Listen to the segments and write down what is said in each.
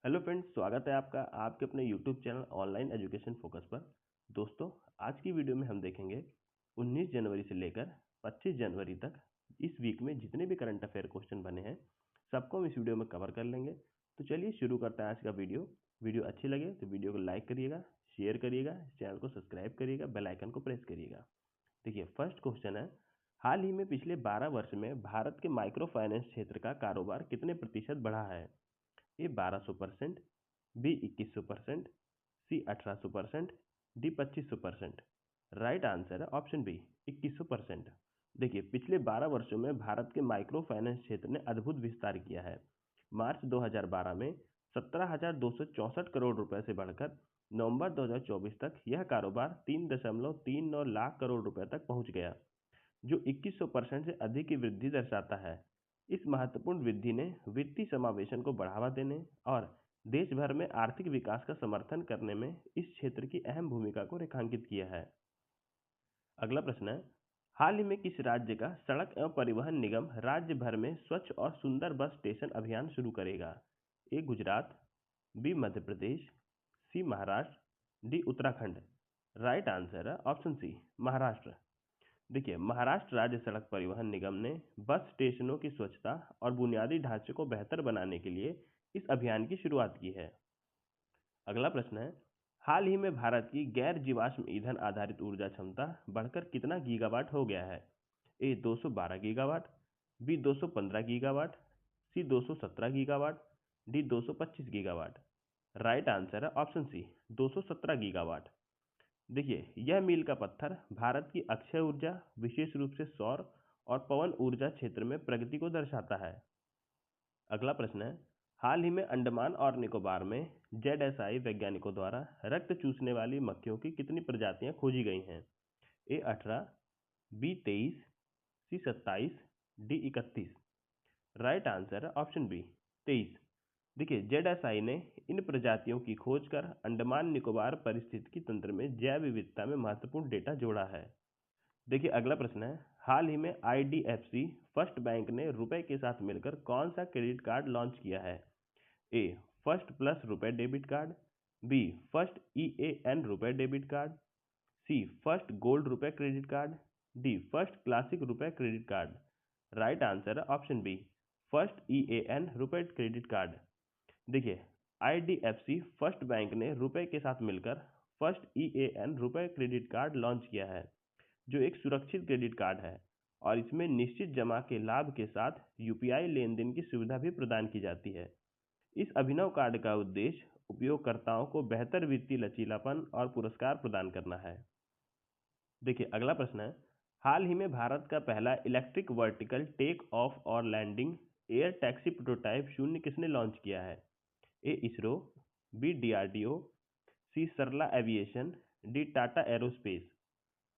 Hello friends, स्वागत है आपका आपके अपने YouTube channel online education focus पर। दोस्तों, आज की वीडियो में हम देखेंगे 19 जनवरी से लेकर 25 जनवरी तक इस वीक में जितने भी करंट अफेयर क्वेश्चन बने हैं सबको हम इस वीडियो में कवर कर लेंगे। तो चलिए शुरू करते हैं आज का वीडियो अच्छी लगे तो वीडियो को लाइक करिएगा, शेयर करिएगा, चैनल को सब्सक्राइब करिएगा, बेल आइकन को प्रेस करिएगा। देखिए, फर्स्ट क्वेश्चन है, हाल ही में पिछले 12 वर्ष में भारत के माइक्रो फाइनेंस क्षेत्र का कारोबार कितने प्रतिशत बढ़ा है? ए 1200%, बी 2100%, सी 1800%, डी 2500%। राइट आंसर है ऑप्शन बी 2100%। देखिए, पिछले 12 वर्षों में भारत के माइक्रो फाइनेंस क्षेत्र ने अद्भुत विस्तार किया है। मार्च 2012 में 17,264 करोड़ रुपए से बढ़कर नवंबर 2024 तक यह कारोबार 3.39 लाख करोड़ रुपए तक पहुंच गया, जो 2100% से अधिक की वृद्धि दर्शाता है। इस महत्वपूर्ण वृद्धि ने वित्तीय समावेशन को बढ़ावा देने और देश भर में आर्थिक विकास का समर्थन करने में इस क्षेत्र की अहम भूमिका को रेखांकित किया है। अगला प्रश्न है, हाल ही में किस राज्य का सड़क एवं परिवहन निगम राज्य भर में स्वच्छ और सुंदर बस स्टेशन अभियान शुरू करेगा? A Gujarat, B Madhya Pradesh, C Maharashtra, D Uttarakhand. Right answer है ऑप्शन सी महाराष्ट्र। देखिए, महाराष्ट्र राज्य सड़क परिवहन निगम ने बस स्टेशनों की स्वच्छता और बुनियादी ढांचे को बेहतर बनाने के लिए इस अभियान की शुरुआत की है। अगला प्रश्न है, हाल ही में भारत की गैर जीवाश्म ईंधन आधारित ऊर्जा क्षमता बढ़कर कितना गीगावाट हो गया है? ए 212 गीगावाट, बी 215 गीगावाट, सी 217 gigawatt, D 225 gigawatt. Right answer है ऑप्शन सी 217 गीगावाट। देखिए, यह मील का पत्थर भारत की अक्षय ऊर्जा, विशेष रूप से सौर और पवन ऊर्जा क्षेत्र में प्रगति को दर्शाता है। अगला प्रश्न है, हाल ही में अंडमान और निकोबार में जेडएसआई वैज्ञानिकों द्वारा रक्त चूसने वाली मक्खियों की कितनी प्रजातियां खोजी गई हैं? ए 18, बी 23, सी 27, डी 31। राइट आंसर है ऑप्शन बी 23। देखिए, जेडएसआई ने इन प्रजातियों की खोज कर अंडमान निकोबार पारिस्थितिकी तंत्र में जैव विविधता में महत्वपूर्ण डेटा जोड़ा है। देखिए, अगला प्रश्न है, हाल ही में आईडीएफसी फर्स्ट बैंक ने रुपए के साथ मिलकर कौन सा क्रेडिट कार्ड लॉन्च किया है? ए फर्स्ट प्लस रुपए डेबिट कार्ड, बी फर्स्ट ईएएन रुपए डेबिट कार्ड, सी फर्स्ट गोल्ड रुपए credit card, D first classic रुपए क्रेडिट कार्ड। राइट आंसर है ऑप्शन बी फर्स्ट ईएएन रुपए क्रेडिट कार्ड। देखिए, आईडीएफसी फर्स्ट बैंक ने रुपए के साथ मिलकर फर्स्ट ईएएन रुपए क्रेडिट कार्ड लॉन्च किया है, जो एक सुरक्षित क्रेडिट कार्ड है और इसमें निश्चित जमा के लाभ के साथ यूपीआई लेन देन की सुविधा भी प्रदान की जाती है। इस अभिनव कार्ड का उद्देश्य उपयोगकर्ताओं को बेहतर वित्तीय लचीलापन और पुरस्कार प्रदान करना है। देखिए, अगला प्रश्न है, हाल ही में भारत का पहला इलेक्ट्रिक वर्टिकल टेक ऑफ और landing air taxi prototype Shunya किसने लॉन्च किया है? A ISRO, B DRDO, C Sarla aviation, D Tata aerospace.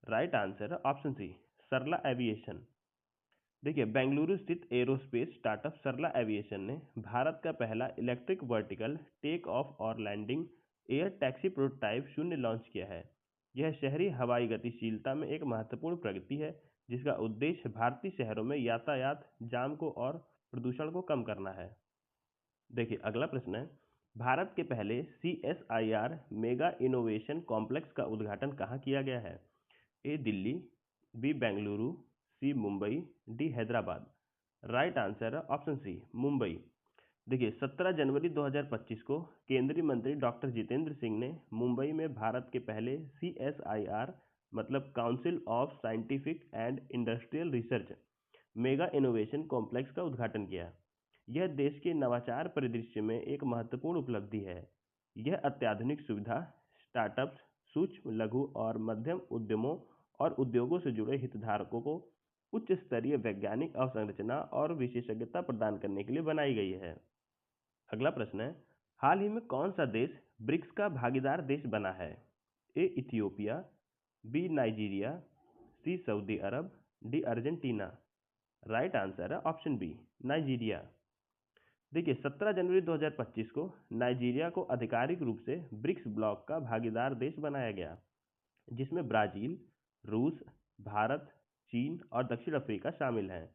Right answer है ऑप्शन सी सरला एविएशन। देखिए, बेंगलुरु स्थित एरोस्पेस स्टार्टअप सरला एविएशन ने भारत का पहला इलेक्ट्रिक वर्टिकल टेक ऑफ और लैंडिंग एयर टैक्सी प्रोटोटाइप शून्य लॉन्च किया है। यह शहरी हवाई गतिशीलता में एक महत्वपूर्ण प्रगति है, जिसका उद्देश्य भारतीय शहरों में यातायात जाम को और प्रदूषण को कम करना है। देखिए, अगला प्रश्न है, भारत के पहले CSIR मेगा इनोवेशन कॉम्प्लेक्स का उद्घाटन कहाँ किया गया है? A Delhi, B Bengaluru, C Mumbai, D Hyderabad. Right answer है ऑप्शन सी मुंबई। देखिए, 17 जनवरी 2025 को केंद्रीय मंत्री डॉक्टर जितेंद्र सिंह ने मुंबई में भारत के पहले CSIR मतलब council of scientific and industrial research mega innovation complex का उद्घाटन किया। यह देश के नवाचार परिदृश्य में एक महत्वपूर्ण उपलब्धि है। यह अत्याधुनिक सुविधा स्टार्टअप्स, सूक्ष्म, लघु और मध्यम उद्यमों और उद्योगों से जुड़े हितधारकों को उच्च स्तरीय वैज्ञानिक अवसंरचना और विशेषज्ञता प्रदान करने के लिए बनाई गई है। अगला प्रश्न है, हाल ही में कौन सा देश ब्रिक्स का भागीदार देश बना है? A Ethiopia, B Nigeria, C Saudi Arab, D Argentina. Right answer है ऑप्शन बी नाइजीरिया। देखिए, 17 जनवरी 2025 को नाइजीरिया को आधिकारिक रूप से ब्रिक्स ब्लॉक का भागीदार देश बनाया गया, जिसमें ब्राजील, रूस, भारत, चीन और दक्षिण अफ्रीका शामिल हैं।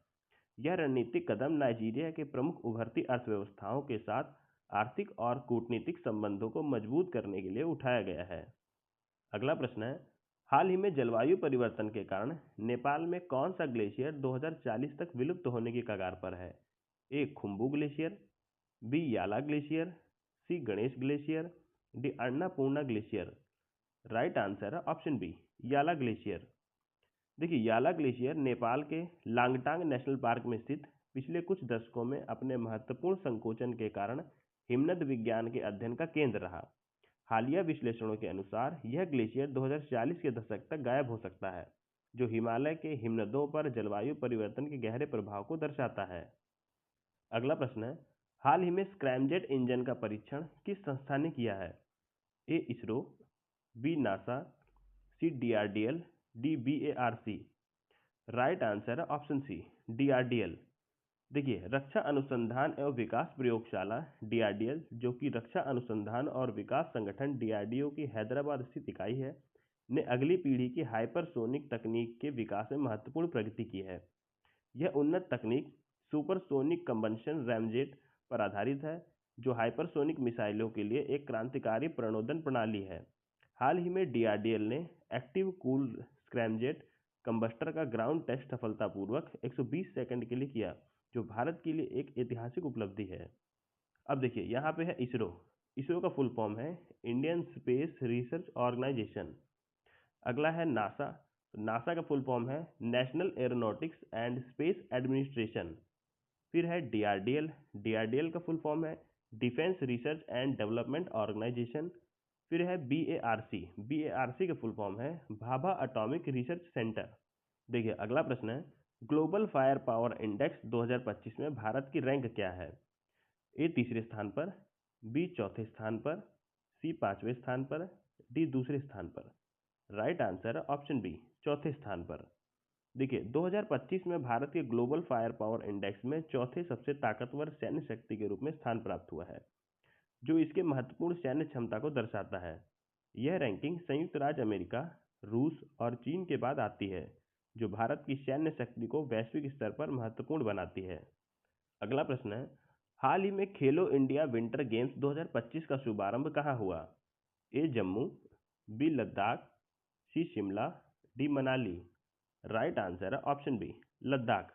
यह रणनीतिक कदम नाइजीरिया के प्रमुख उभरती अर्थव्यवस्थाओं के साथ आर्थिक और कूटनीतिक संबंधों को मजबूत करने के लिए उठाया गया है। अगला प्रश्न है, हाल ही में जलवायु परिवर्तन के कारण नेपाल में कौन सा ग्लेशियर 2040 तक विलुप्त होने की कगार पर है? A Khumbu glacier, B Yala glacier, C Ganesh glacier, D Annapurna glacier. Right answer है ऑप्शन बी, याला ग्लेशियर। देखिए, याला ग्लेशियर नेपाल के लांगटांग नेशनल पार्क में स्थित पिछले कुछ दशकों में अपने महत्वपूर्ण संकोचन के कारण हिमनद विज्ञान के अध्ययन का केंद्र रहा। हालिया विश्लेषणों के अनुसार यह ग्लेशियर 2040 के दशक तक गायब हो सकता है, जो हिमालय के हिमनदों पर जलवायु परिवर्तन के गहरे प्रभाव को दर्शाता है। अगला प्रश्न है, हाल ही में स्क्रैमजेट इंजन का परीक्षण किस संस्था ने किया है? A ISRO, B NASA, C DRDL, D BARC. Right answer है ऑप्शन सी, डीआरडीएल। देखिए, रक्षा अनुसंधान एवं विकास प्रयोगशाला डीआरडीएल, जो कि रक्षा अनुसंधान और विकास संगठन डीआरडीओ की हैदराबाद स्थित इकाई है, ने अगली पीढ़ी की हाइपरसोनिक तकनीक के विकास में महत्वपूर्ण प्रगति की है। यह उन्नत तकनीक सुपरसोनिक कंबंशन रैमजेट पर आधारित है, जो हाइपरसोनिक मिसाइलों के लिए एक क्रांतिकारी प्रणोदन प्रणाली है। हाल ही में डीआरडीएल ने एक्टिव कूल स्क्रैमजेट कंबस्टर का ग्राउंड टेस्ट सफलतापूर्वक 120 सेकंड के लिए किया, जो भारत के लिए एक ऐतिहासिक उपलब्धि है। अब देखिए, यहाँ पे है इसरो। इसरो का फुल फॉर्म है इंडियन स्पेस रिसर्च ऑर्गेनाइजेशन। अगला है नासा। नासा का फुल फॉर्म है National Aeronautics and Space Administration. फिर है डीआरडीएल। डीआरडीएल का फुल फॉर्म है Defence Research and Development Organisation. फिर है बीएआरसी। बीएआरसी का फुल फॉर्म है भाभा एटॉमिक रिसर्च सेंटर। देखिए, अगला प्रश्न है, ग्लोबल फायर पावर इंडेक्स 2025 में भारत की रैंक क्या है? ए तीसरे स्थान पर, बी चौथे स्थान पर, सी पांचवें स्थान पर, डी दूसरे स्थान पर। राइट आंसर है ऑप्शन बी, चौथे स्थान पर। देखिए, 2025 में भारत के ग्लोबल फायर पावर इंडेक्स में चौथे सबसे ताकतवर सैन्य शक्ति के रूप में स्थान प्राप्त हुआ है, जो इसके महत्वपूर्ण सैन्य क्षमता को दर्शाता है। यह रैंकिंग संयुक्त राज्य अमेरिका, रूस और चीन के बाद आती है, जो भारत की सैन्य शक्ति को वैश्विक स्तर पर महत्वपूर्ण बनाती है। अगला प्रश्न है, हाल ही में खेलो इंडिया विंटर गेम्स 2025 का शुभारंभ कहाँ हुआ? A Jammu, B Ladakh, C Shimla, D Manali. Right answer है ऑप्शन बी, लद्दाख।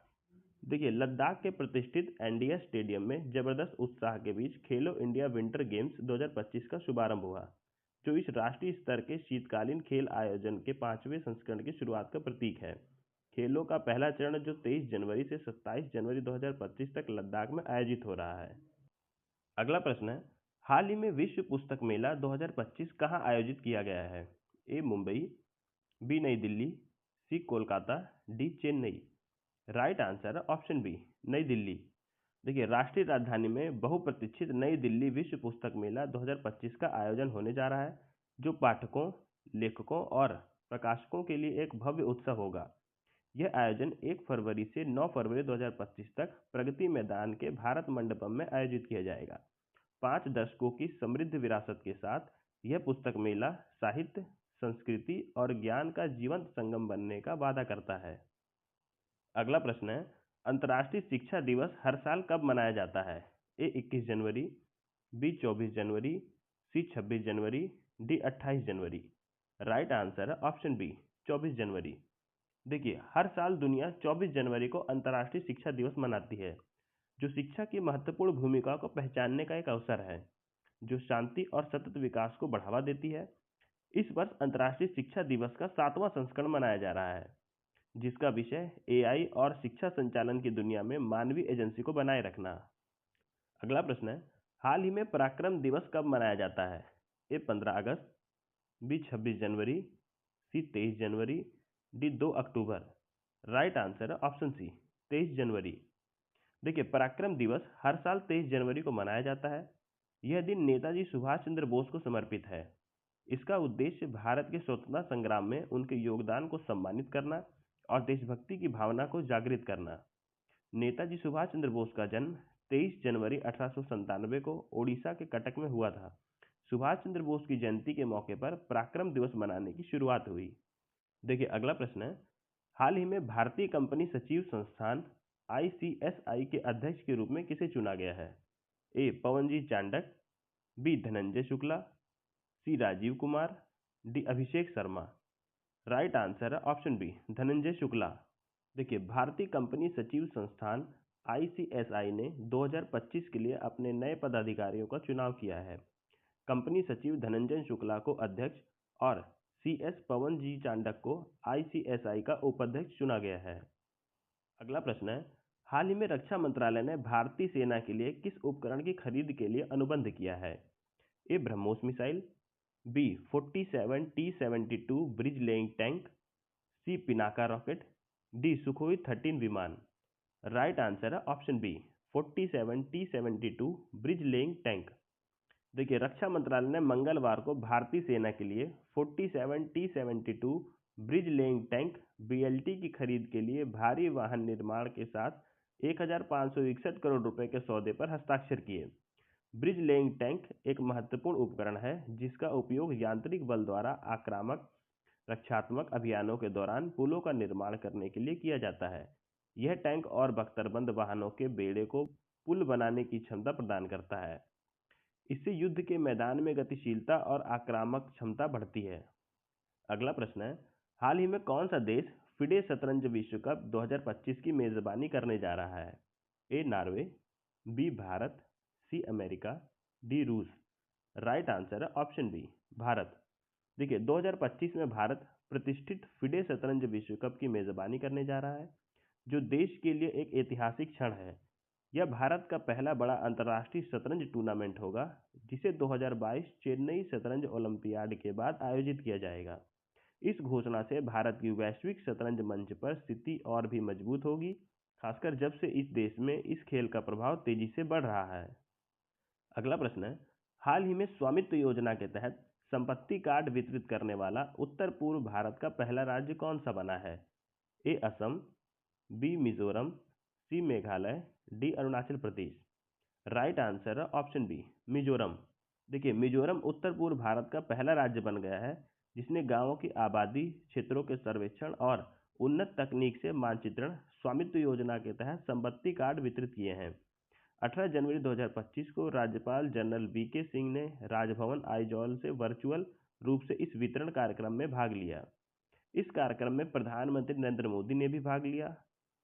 देखिए, लद्दाख के प्रतिष्ठित एनडीएस स्टेडियम में जबरदस्त उत्साह के बीच खेलो इंडिया विंटर गेम्स 2025 का शुभारंभ हुआ, जो इस राष्ट्रीय स्तर के शीतकालीन खेल आयोजन के 5वें संस्करण की शुरुआत का प्रतीक है। खेलों का पहला चरण, जो 23 जनवरी से 27 जनवरी 2025 तक लद्दाख में आयोजित हो रहा है। अगला प्रश्न है, हाल ही में विश्व पुस्तक मेला 2025 कहाँ आयोजित किया गया है? ए Mumbai, B Nai Delhi, C Kolkata, D Chennai. Right answer है ऑप्शन बी, नई दिल्ली। देखिए, राष्ट्रीय राजधानी में बहुप्रतीक्षित नई दिल्ली विश्व पुस्तक मेला 2025 का आयोजन होने जा रहा है, जो पाठकों, लेखकों और प्रकाशकों के लिए एक भव्य उत्सव होगा। यह आयोजन 1 फरवरी से 9 फरवरी 2025 तक प्रगति मैदान के भारत मंडपम में आयोजित किया जाएगा। 5 दशकों की समृद्ध विरासत के साथ यह पुस्तक मेला साहित्य, संस्कृति और ज्ञान का जीवंत संगम बनने का वादा करता है। अगला प्रश्न है, अंतर्राष्ट्रीय शिक्षा दिवस हर साल कब मनाया जाता है? ए 21 जनवरी, बी 24 जनवरी, सी 26 जनवरी, डी 28 जनवरी। राइट आंसर है ऑप्शन बी, 24 जनवरी। देखिए, हर साल दुनिया 24 जनवरी को अंतर्राष्ट्रीय शिक्षा दिवस मनाती है, जो शिक्षा की महत्वपूर्ण भूमिका को पहचानने का एक अवसर है, जो शांति और सतत विकास को बढ़ावा देती है। इस वर्ष अंतर्राष्ट्रीय शिक्षा दिवस का 7वां संस्करण मनाया जा रहा है, जिसका विषय एआई और शिक्षा संचालन की दुनिया में मानवीय एजेंसी को बनाए रखना। अगला प्रश्न है, हाल ही में पराक्रम दिवस कब मनाया जाता है? ए 15 अगस्त, बी 26 जनवरी, सी 23 जनवरी, डी 2 अक्टूबर। राइट आंसर है ऑप्शन सी, 23 जनवरी। देखिए, पराक्रम दिवस हर साल 23 जनवरी को मनाया जाता है। यह दिन नेताजी सुभाष चंद्र बोस को समर्पित है। इसका उद्देश्य भारत के स्वतंत्रता संग्राम में उनके योगदान को सम्मानित करना और देशभक्ति की भावना को जागृत करना। नेताजी सुभाष चंद्र बोस का जन्म 23 जनवरी 1897 को ओडिशा के कटक में हुआ था। सुभाष चंद्र बोस की जयंती के मौके पर पराक्रम दिवस मनाने की शुरुआत हुई। देखिए, अगला प्रश्न है, हाल ही में भारतीय कंपनी सचिव संस्थान आईसीएसआई के अध्यक्ष के रूप में किसे चुना गया है? ए पवनजी चांडक, बी धनंजय शुक्ला, सी Rajiv Kumar, D Abhishek Sharma. Right answer है ऑप्शन बी धनंजय शुक्ला। देखिए, भारतीय कंपनी सचिव संस्थान आईसीएसआई ने 2025 के लिए अपने नए पदाधिकारियों का चुनाव किया है। कंपनी सचिव धनंजय शुक्ला को अध्यक्ष और सीएस पवन जी चांडक को आईसीएसआई का उपाध्यक्ष चुना गया है। अगला प्रश्न है, हाल ही में रक्षा मंत्रालय ने भारतीय सेना के लिए किस उपकरण की खरीद के लिए अनुबंध किया है? A BrahMos missile, B 47 T-72 bridge laying tank, C Pinaka rocket, D Sukhoi 13 विमान। राइट आंसर है option B 47 T-72 bridge laying tank. देखिए, रक्षा मंत्रालय ने मंगलवार को भारतीय सेना के लिए 47 T-72 bridge laying tank BLT की खरीद के लिए भारी वाहन निर्माण के साथ 1561 करोड़ रुपए के सौदे पर हस्ताक्षर किए। ब्रिज लेइंग टैंक एक महत्वपूर्ण उपकरण है जिसका उपयोग यांत्रिक बल द्वारा आक्रामक रक्षात्मक अभियानों के दौरान पुलों का निर्माण करने के लिए किया जाता है। यह टैंक और बख्तरबंद वाहनों के बेड़े को पुल बनाने की क्षमता प्रदान करता है। इससे युद्ध के मैदान में गतिशीलता और आक्रामक क्षमता बढ़ती है। अगला प्रश्न है, हाल ही में कौन सा देश फिडे शतरंज विश्व कप 2025 की मेजबानी करने जा रहा है? A Norway, B Bharat, C America, D रूस। राइट आंसर है ऑप्शन बी भारत। देखिए, 2025 में भारत प्रतिष्ठित फिडे शतरंज विश्व कप की मेजबानी करने जा रहा है, जो देश के लिए एक ऐतिहासिक क्षण है। यह भारत का पहला बड़ा अंतर्राष्ट्रीय शतरंज टूर्नामेंट होगा, जिसे 2022 चेन्नई शतरंज ओलंपियाड के बाद आयोजित किया जाएगा। इस घोषणा से भारत की वैश्विक शतरंज मंच पर स्थिति और भी मजबूत होगी, खासकर जब से इस देश में इस खेल का प्रभाव तेजी से बढ़ रहा है। अगला प्रश्न है, हाल ही में स्वामित्व योजना के तहत संपत्ति कार्ड वितरित करने वाला उत्तर पूर्व भारत का पहला राज्य कौन सा बना है? ए असम, बी मिजोरम, सी Meghalaya, D Arunachal Pradesh. Right answer है ऑप्शन बी मिजोरम। देखिए, मिजोरम उत्तर पूर्व भारत का पहला राज्य बन गया है जिसने गांवों की आबादी, क्षेत्रों के सर्वेक्षण और उन्नत तकनीक से मानचित्रण स्वामित्व योजना के तहत संपत्ति कार्ड वितरित किए हैं। 18 जनवरी 2025 को राज्यपाल जनरल वीके सिंह ने राजभवन आइजॉल से वर्चुअल रूप से इस वितरण कार्यक्रम में भाग लिया। इस कार्यक्रम में प्रधानमंत्री नरेंद्र मोदी ने भी भाग लिया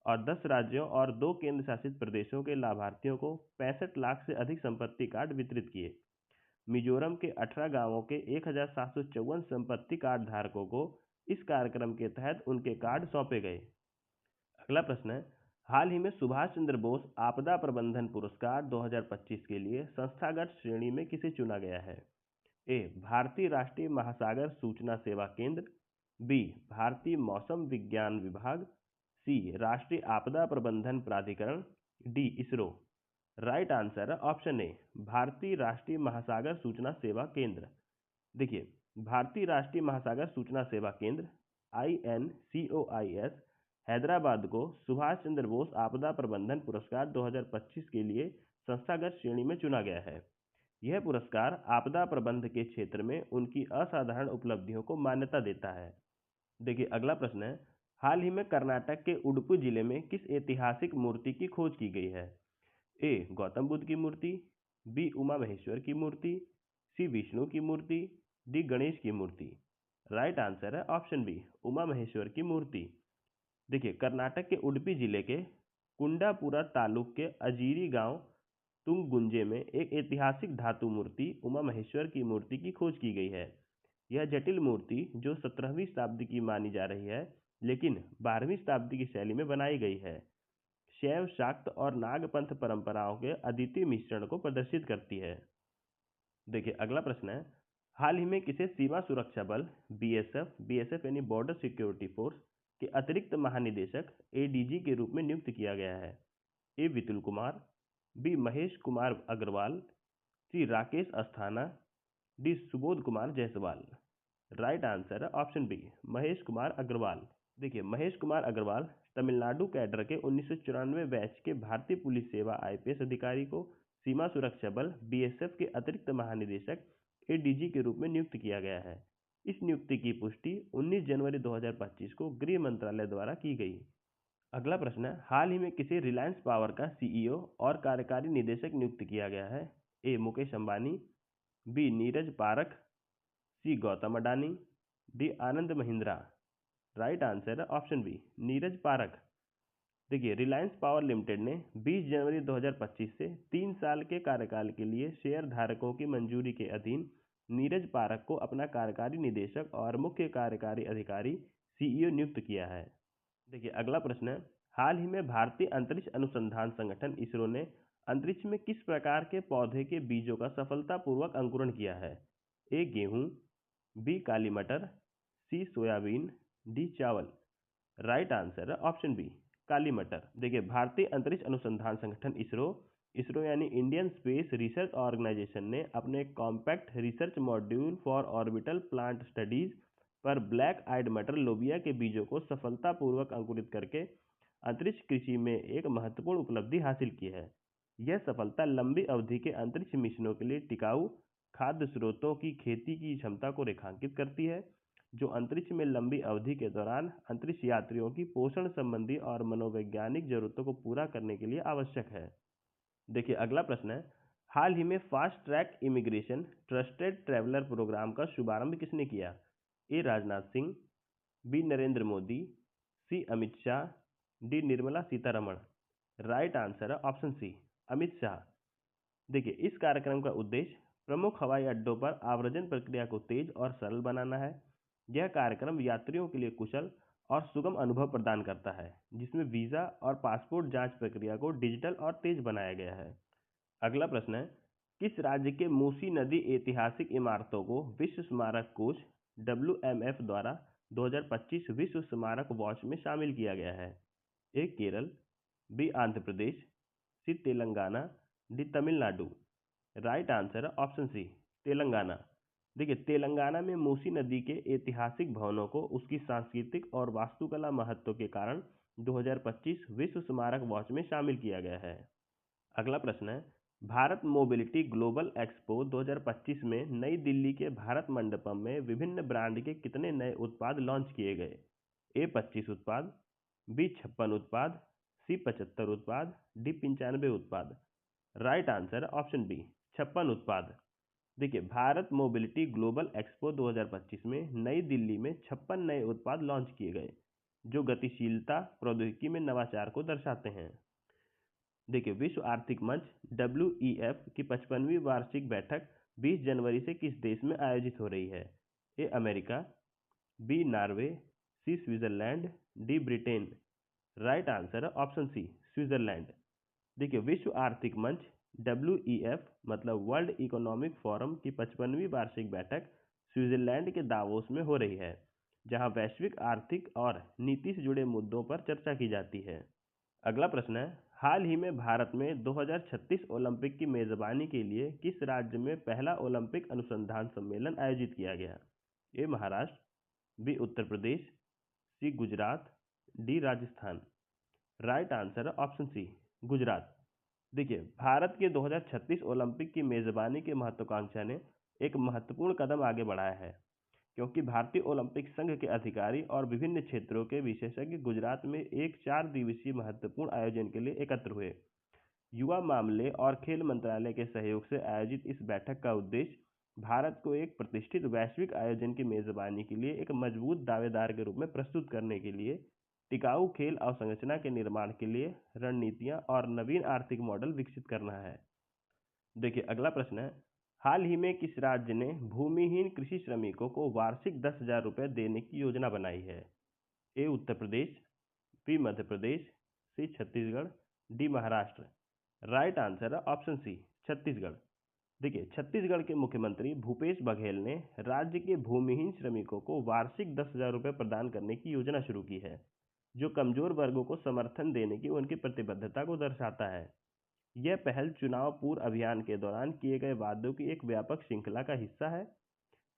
और 10 राज्यों और 2 केंद्र शासित प्रदेशों के लाभार्थियों को 65 लाख से अधिक संपत्ति कार्ड वितरित किए। मिजोरम के 18 गांवों के 1754 संपत्ति कार्ड धारकों को इस कार्यक्रम के तहत उनके कार्ड सौंपे गए। अगला प्रश्न है, हाल ही में सुभाष चंद्र बोस आपदा प्रबंधन पुरस्कार 2025 के लिए संस्थागत श्रेणी में किसे चुना गया है? ए भारतीय राष्ट्रीय महासागर सूचना सेवा केंद्र, बी भारतीय मौसम विज्ञान विभाग, सी राष्ट्रीय आपदा प्रबंधन प्राधिकरण, डी इसरो। राइट आंसर है ऑप्शन ए भारतीय राष्ट्रीय महासागर सूचना सेवा केंद्र। देखिए, भारतीय राष्ट्रीय महासागर सूचना सेवा केंद्र INCOIS हैदराबाद को सुभाष चंद्र बोस आपदा प्रबंधन पुरस्कार 2025 के लिए संस्थागत श्रेणी में चुना गया है। यह पुरस्कार आपदा प्रबंधन के क्षेत्र में उनकी असाधारण उपलब्धियों को मान्यता देता है। देखिए, अगला प्रश्न है, हाल ही में कर्नाटक के उडुपी जिले में किस ऐतिहासिक मूर्ति की खोज की गई है? ए गौतम बुद्ध की मूर्ति, बी उमा महेश्वर की मूर्ति, सी विष्णु की मूर्ति, डी गणेश की मूर्ति। राइट आंसर है ऑप्शन बी उमा महेश्वर की मूर्ति। देखिए, कर्नाटक के उडुपी जिले के कुंडापुरा तालुक के अजीरी गांव तुंगगुंजे में एक ऐतिहासिक धातु मूर्ति उमा महेश्वर की मूर्ति की खोज की गई है। यह जटिल मूर्ति, जो 17वीं शताब्दी की मानी जा रही है लेकिन 12वीं शताब्दी की शैली में बनाई गई है, शैव, शाक्त और नागपंथ परंपराओं के अद्वितीय मिश्रण को प्रदर्शित करती है। देखिए, अगला प्रश्न है, हाल ही में किसे सीमा सुरक्षा बल बीएसएफ यानी बॉर्डर सिक्योरिटी फोर्स के अतिरिक्त महानिदेशक ADG के रूप में नियुक्त किया गया है? A Vipul Kumar, B Mahesh Kumar Agarwal, C Rakesh Asthana, D Subodh Kumar Jaiswal. Right answer है ऑप्शन बी महेश कुमार अग्रवाल। देखिए, महेश कुमार अग्रवाल तमिलनाडु कैडर के 1994 बैच के भारतीय पुलिस सेवा IPS अधिकारी को सीमा सुरक्षा बल BSF के अतिरिक्त महानिदेशक ADG के रूप में नियुक्त किया गया है। इस नियुक्ति की पुष्टि 19 जनवरी 2025 को गृह मंत्रालय द्वारा की गई। अगला प्रश्न है, हाल ही में किसे रिलायंस पावर का सीईओ और कार्यकारी निदेशक नियुक्त किया गया है? ए मुकेश अंबानी, बी नीरज पारख, सी Gautam Adani, D Anand Mahindra. Right answer है ऑप्शन बी नीरज पारख। देखिए, रिलायंस पावर लिमिटेड ने 20 जनवरी 2025 से 3 साल के कार्यकाल के लिए शेयर धारकों की मंजूरी के अधीन नीरज पारख को अपना कार्यकारी निदेशक और मुख्य कार्यकारी अधिकारी सीईओ नियुक्त किया है। देखिए, अगला प्रश्न है, हाल ही में भारतीय अंतरिक्ष अनुसंधान संगठन इसरो ने अंतरिक्ष में किस प्रकार के पौधे के बीजों का सफलतापूर्वक अंकुरण किया है? ए गेहूं, बी काली मटर, सी सोयाबीन, डी चावल। राइट आंसर है ऑप्शन बी काली मटर। देखिए, भारतीय अंतरिक्ष अनुसंधान संगठन इसरो इसरो यानी इंडियन स्पेस रिसर्च ऑर्गेनाइजेशन ने अपने compact research module for orbital plant studies पर ब्लैक आइड मटर लोबिया के बीजों को सफलतापूर्वक अंकुरित करके अंतरिक्ष कृषि में एक महत्वपूर्ण उपलब्धि हासिल की है। यह सफलता लंबी अवधि के अंतरिक्ष मिशनों के लिए टिकाऊ खाद्य स्रोतों की खेती की क्षमता को रेखांकित करती है, जो अंतरिक्ष में लंबी अवधि के दौरान अंतरिक्ष यात्रियों की पोषण संबंधी और मनोवैज्ञानिक जरूरतों को पूरा करने के लिए आवश्यक है। देखिए, अगला प्रश्न है, हाल ही में fast track immigration trusted traveller programme का शुभारंभ किसने किया? A Rajnath Singh, B Narendra Modi, C Amit Shah, D Nirmala Sitharaman. Right answer है ऑप्शन सी अमित शाह। देखिए, इस कार्यक्रम का उद्देश्य प्रमुख हवाई अड्डों पर आव्रजन प्रक्रिया को तेज और सरल बनाना है। यह कार्यक्रम यात्रियों के लिए कुशल और सुगम अनुभव प्रदान करता है, जिसमें वीजा और पासपोर्ट जांच प्रक्रिया को डिजिटल और तेज बनाया गया है। अगला प्रश्न है, किस राज्य के मूसी नदी ऐतिहासिक इमारतों को विश्व स्मारक कोष WMF द्वारा 2025 विश्व स्मारक वॉच में शामिल किया गया है? A Kerala, B Andhra Pradesh, C Telangana, D Tamil. Right answer है ऑप्शन सी तेलंगाना। देखिए, तेलंगाना में मूसी नदी के ऐतिहासिक भवनों को उसकी सांस्कृतिक और वास्तुकला महत्व के कारण 2025 विश्व स्मारक वॉच में शामिल किया गया है। अगला प्रश्न है, भारत मोबिलिटी ग्लोबल एक्सपो 2025 में नई दिल्ली के भारत मंडपम में विभिन्न ब्रांड के कितने नए उत्पाद लॉन्च किए गए? ए 25 उत्पाद, बी 56 उत्पाद, सी 75 उत्पाद, डी 95 उत्पाद। राइट आंसर है ऑप्शन बी 56 उत्पाद। देखिए, भारत मोबिलिटी ग्लोबल एक्सपो 2025 में नई दिल्ली में 56 नए उत्पाद लॉन्च किए गए, जो गतिशीलता प्रौद्योगिकी में नवाचार को दर्शाते हैं। देखिए, विश्व आर्थिक मंच WEF की 55वीं वार्षिक बैठक 20 जनवरी से किस देश में आयोजित हो रही है? A America, B Norway, C Switzerland, D Britain. Right answer है ऑप्शन सी स्विट्जरलैंड। देखिए, विश्व आर्थिक मंच WEF मतलब वर्ल्ड इकोनॉमिक फोरम की 55वीं वार्षिक बैठक स्विट्जरलैंड के दावोस में हो रही है, जहां वैश्विक आर्थिक और नीति से जुड़े मुद्दों पर चर्चा की जाती है। अगला प्रश्न है, हाल ही में भारत में 2036 ओलंपिक की मेजबानी के लिए किस राज्य में पहला ओलंपिक अनुसंधान सम्मेलन आयोजित किया गया? A Maharashtra, B Uttar Pradesh, C Gujarat, D Rajasthan. Right answer है ऑप्शन सी गुजरात। देखिए, भारत के 2036 ओलंपिक की मेजबानी की महत्वाकांक्षा ने एक महत्वपूर्ण कदम आगे बढ़ाया है, क्योंकि भारतीय ओलंपिक संघ के अधिकारी और विभिन्न क्षेत्रों के विशेषज्ञ गुजरात में एक 4 दिवसीय महत्वपूर्ण आयोजन के लिए एकत्र हुए। युवा मामले और खेल मंत्रालय के सहयोग से आयोजित इस बैठक का उद्देश्य भारत को एक प्रतिष्ठित वैश्विक आयोजन की मेजबानी के लिए एक मजबूत दावेदार के रूप में प्रस्तुत करने के लिए टिकाऊ खेल अवसंरचना के निर्माण के लिए रणनीतियां और नवीन आर्थिक मॉडल विकसित करना है। देखिए, अगला प्रश्न है, हाल ही में किस राज्य ने भूमिहीन कृषि श्रमिकों को वार्षिक 10,000 रुपये देने की योजना बनाई है? A Uttar Pradesh, B Madhya Pradesh, C Chhattisgarh, D Maharashtra. Right answer है ऑप्शन सी छत्तीसगढ़। देखिए, छत्तीसगढ़ के मुख्यमंत्री भूपेश बघेल ने राज्य के भूमिहीन श्रमिकों को वार्षिक 10,000 रुपये प्रदान करने की योजना शुरू की है, जो कमजोर वर्गों को समर्थन देने की उनकी प्रतिबद्धता को दर्शाता है। यह पहल चुनाव पूर्व अभियान के दौरान किए गए वादों की एक व्यापक श्रृंखला का हिस्सा है।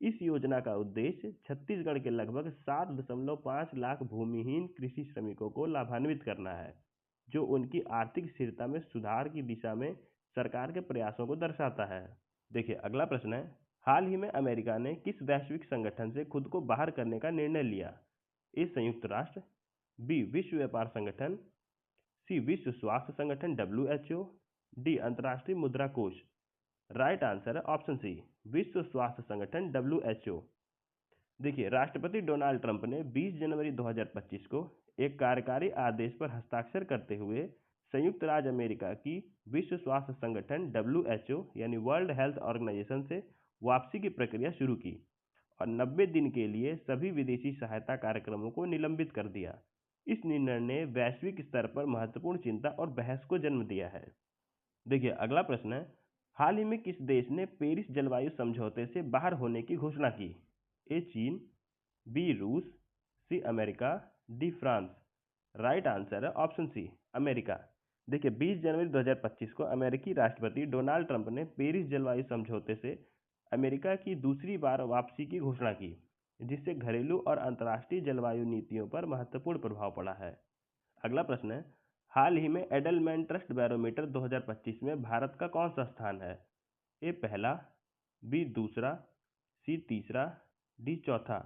इस योजना का उद्देश्य छत्तीसगढ़ के लगभग 7.5 लाख भूमिहीन कृषि श्रमिकों को लाभान्वित करना है, जो उनकी आर्थिक स्थिरता में सुधार की दिशा में सरकार के प्रयासों को दर्शाता है। देखिए, अगला प्रश्न है, हाल ही में अमेरिका ने किस वैश्विक संगठन से खुद को बाहर करने का निर्णय लिया? ए संयुक्त राष्ट्र, बी विश्व व्यापार संगठन, सी विश्व स्वास्थ्य संगठन WHO, डी अंतर्राष्ट्रीय मुद्रा कोष। राइट आंसर है ऑप्शन सी विश्व स्वास्थ्य संगठन WHO। देखिए, राष्ट्रपति डोनाल्ड ट्रंप ने 20 जनवरी 2025 को एक कार्यकारी आदेश पर हस्ताक्षर करते हुए संयुक्त राज्य अमेरिका की विश्व स्वास्थ्य संगठन WHO यानी वर्ल्ड हेल्थ ऑर्गेनाइजेशन से वापसी की प्रक्रिया शुरू की और 90 दिन के लिए सभी विदेशी सहायता कार्यक्रमों को निलंबित कर दिया। इस निर्णय ने वैश्विक स्तर पर महत्वपूर्ण चिंता और बहस को जन्म दिया है। देखिए, अगला प्रश्न है, हाल ही में किस देश ने पेरिस जलवायु समझौते से बाहर होने की घोषणा की? ए चीन, बी रूस, C America, D France. Right answer है ऑप्शन सी अमेरिका। देखिए, 20 जनवरी 2025 को अमेरिकी राष्ट्रपति डोनाल्ड ट्रंप ने पेरिस जलवायु समझौते से अमेरिका की दूसरी बार वापसी की घोषणा की, जिससे घरेलू और अंतर्राष्ट्रीय जलवायु नीतियों पर महत्वपूर्ण प्रभाव पड़ा है। अगला प्रश्न है, हाल ही में एडलमैन ट्रस्ट बैरोमीटर 2025 में भारत का कौन सा स्थान है? ए पहला, बी दूसरा, सी तीसरा, डी चौथा।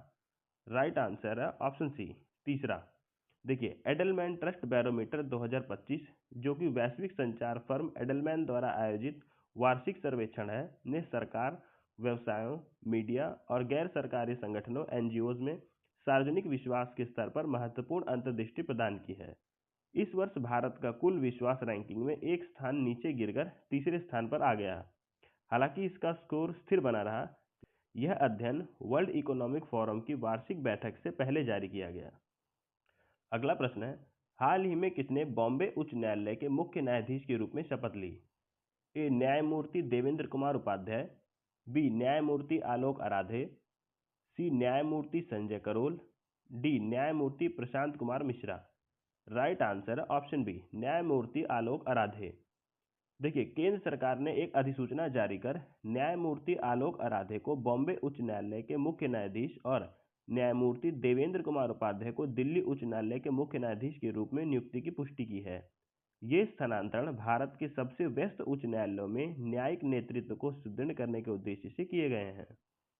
राइट आंसर है ऑप्शन सी तीसरा। देखिए, एडलमैन ट्रस्ट बैरोमीटर 2025 जो कि वैश्विक संचार फर्म एडलमैन द्वारा आयोजित वार्षिक सर्वेक्षण है, ने सरकार, व्यवसायों, मीडिया और गैर सरकारी संगठनों NGOs में सार्वजनिक विश्वास के स्तर पर महत्वपूर्ण अंतर्दृष्टि प्रदान की है। इस वर्ष भारत का कुल विश्वास रैंकिंग में एक स्थान नीचे गिरकर तीसरे स्थान पर आ गया। हालांकि इसका स्कोर स्थिर बना रहा। यह अध्ययन वर्ल्ड इकोनॉमिक फोरम की वार्षिक बैठक से पहले जारी किया गया। अगला प्रश्न है, हाल ही में किसने बॉम्बे उच्च न्यायालय के मुख्य न्यायाधीश के रूप में शपथ ली? ए न्यायमूर्ति देवेंद्र कुमार उपाध्याय, बी न्यायमूर्ति आलोक आराधे, सी न्यायमूर्ति संजय करोल, डी न्यायमूर्ति प्रशांत कुमार मिश्रा। राइट आंसर है ऑप्शन बी न्यायमूर्ति आलोक आराधे। देखिए, केंद्र सरकार ने एक अधिसूचना जारी कर न्यायमूर्ति आलोक आराधे को बॉम्बे उच्च न्यायालय के मुख्य न्यायाधीश और न्यायमूर्ति देवेंद्र कुमार उपाध्याय को दिल्ली उच्च न्यायालय के मुख्य न्यायाधीश के रूप में नियुक्ति की पुष्टि की है। ये स्थानांतरण भारत के सबसे व्यस्त उच्च न्यायालयों में न्यायिक नेतृत्व को सुदृढ़ करने के उद्देश्य से किए गए हैं।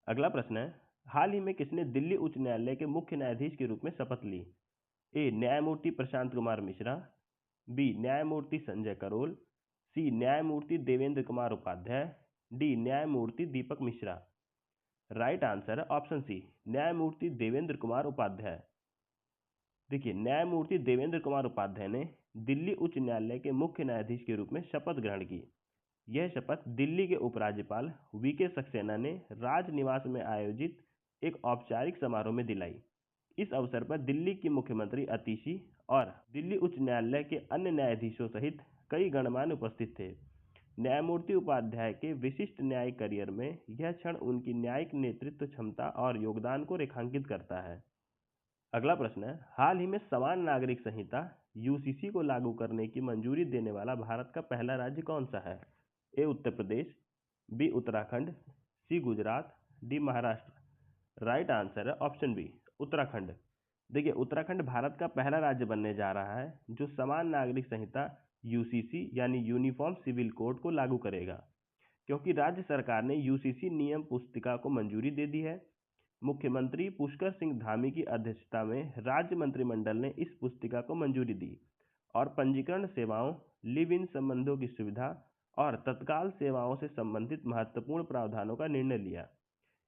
अगला प्रश्न है, हाल ही में किसने दिल्ली उच्च न्यायालय के मुख्य न्यायाधीश के रूप में शपथ ली? ए न्यायमूर्ति प्रशांत कुमार मिश्रा, बी न्यायमूर्ति संजय करोल, सी न्यायमूर्ति देवेंद्र कुमार उपाध्याय, डी न्यायमूर्ति दीपक मिश्रा। राइट आंसर है ऑप्शन सी न्यायमूर्ति देवेंद्र कुमार उपाध्याय। देखिए, न्यायमूर्ति देवेंद्र कुमार उपाध्याय ने दिल्ली उच्च न्यायालय के मुख्य न्यायाधीश के रूप में शपथ ग्रहण की। यह शपथ दिल्ली के उपराज्यपाल VK सक्सेना ने राजनिवास में आयोजित एक औपचारिक समारोह में दिलाई। इस अवसर पर दिल्ली की मुख्यमंत्री अतिशी और दिल्ली उच्च न्यायालय के अन्य न्यायाधीशों सहित कई गणमान्य उपस्थित थे। न्यायमूर्ति उपाध्याय के विशिष्ट न्यायिक करियर में यह क्षण उनकी न्यायिक नेतृत्व क्षमता और योगदान को रेखांकित करता है। अगला प्रश्न है, हाल ही में समान नागरिक संहिता UCC को लागू करने की मंजूरी देने वाला भारत का पहला राज्य कौन सा है? A Uttar Pradesh, B Uttarakhand, C Gujarat, D Maharashtra. Right answer है ऑप्शन बी उत्तराखंड। देखिए, उत्तराखंड भारत का पहला राज्य बनने जा रहा है जो समान नागरिक संहिता UCC यानी यूनिफॉर्म सिविल कोड को लागू करेगा, क्योंकि राज्य सरकार ने UCC नियम पुस्तिका को मंजूरी दे दी है। मुख्यमंत्री पुष्कर सिंह धामी की अध्यक्षता में राज्य मंत्रिमंडल ने इस पुस्तिका को मंजूरी दी और पंजीकरण सेवाओं, लिव इन संबंधों की सुविधा और तत्काल सेवाओं से संबंधित महत्वपूर्ण प्रावधानों का निर्णय लिया।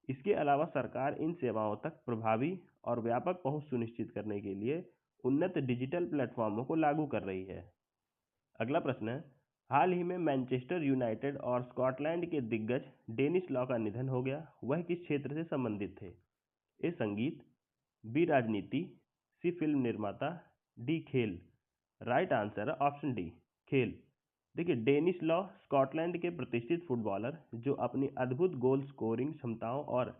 इसके अलावा सरकार इन सेवाओं तक प्रभावी और व्यापक पहुंच सुनिश्चित करने के लिए उन्नत डिजिटल प्लेटफॉर्मों को लागू कर रही है। अगला प्रश्न है, हाल ही में मैनचेस्टर यूनाइटेड और स्कॉटलैंड के दिग्गज डेनिस लॉ का निधन हो गया। वह किस क्षेत्र से संबंधित थे? ए संगीत, बी राजनीति, सी फिल्म निर्माता, डी खेल। राइट आंसर है ऑप्शन डी खेल। देखिए, डेनिस लॉ स्कॉटलैंड के प्रतिष्ठित फुटबॉलर जो अपनी अद्भुत गोल स्कोरिंग क्षमताओं और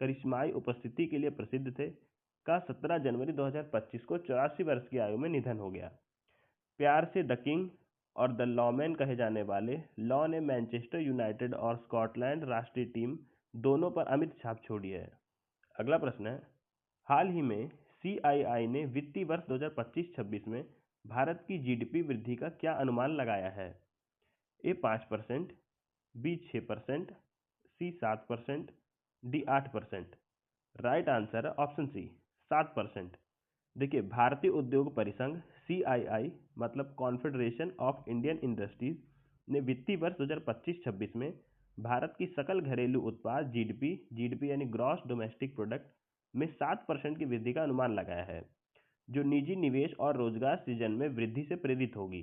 करिश्माई उपस्थिति के लिए प्रसिद्ध थे, का 17 जनवरी 2025 को 84 वर्ष की आयु में निधन हो गया। प्यार से द किंग और द लॉमैन कहे जाने वाले लॉ ने मैनचेस्टर यूनाइटेड और स्कॉटलैंड राष्ट्रीय टीम दोनों पर अमिट छाप छोड़ी है। अगला प्रश्न है, हाल ही में CII ने वित्तीय वर्ष 2025-26 में भारत की GDP वृद्धि का क्या अनुमान लगाया है? ए 5%, बी 6%, सी 7%, डी 8%। राइट आंसर है ऑप्शन सी 7%। देखिए, भारतीय उद्योग परिसंघ CII मतलब कॉन्फेडरेशन ऑफ इंडियन इंडस्ट्रीज ने वित्तीय वर्ष 2025-26 में भारत की सकल घरेलू उत्पाद जीडीपी यानी ग्रॉस डोमेस्टिक प्रोडक्ट में 7% की वृद्धि का अनुमान लगाया है, जो निजी निवेश और रोजगार सृजन में वृद्धि से प्रेरित होगी।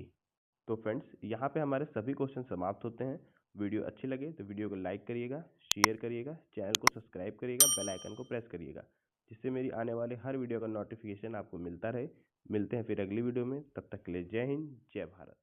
तो फ्रेंड्स, यहाँ पे हमारे सभी क्वेश्चन समाप्त होते हैं। वीडियो अच्छी लगे तो वीडियो को लाइक करिएगा, शेयर करिएगा, चैनल को सब्सक्राइब करिएगा, बेल आइकन को प्रेस करिएगा, जिससे मेरी आने वाले हर वीडियो का नोटिफिकेशन आपको मिलता रहे। मिलते हैं फिर अगली वीडियो में, तब तक के लिए जय हिंद, जय भारत।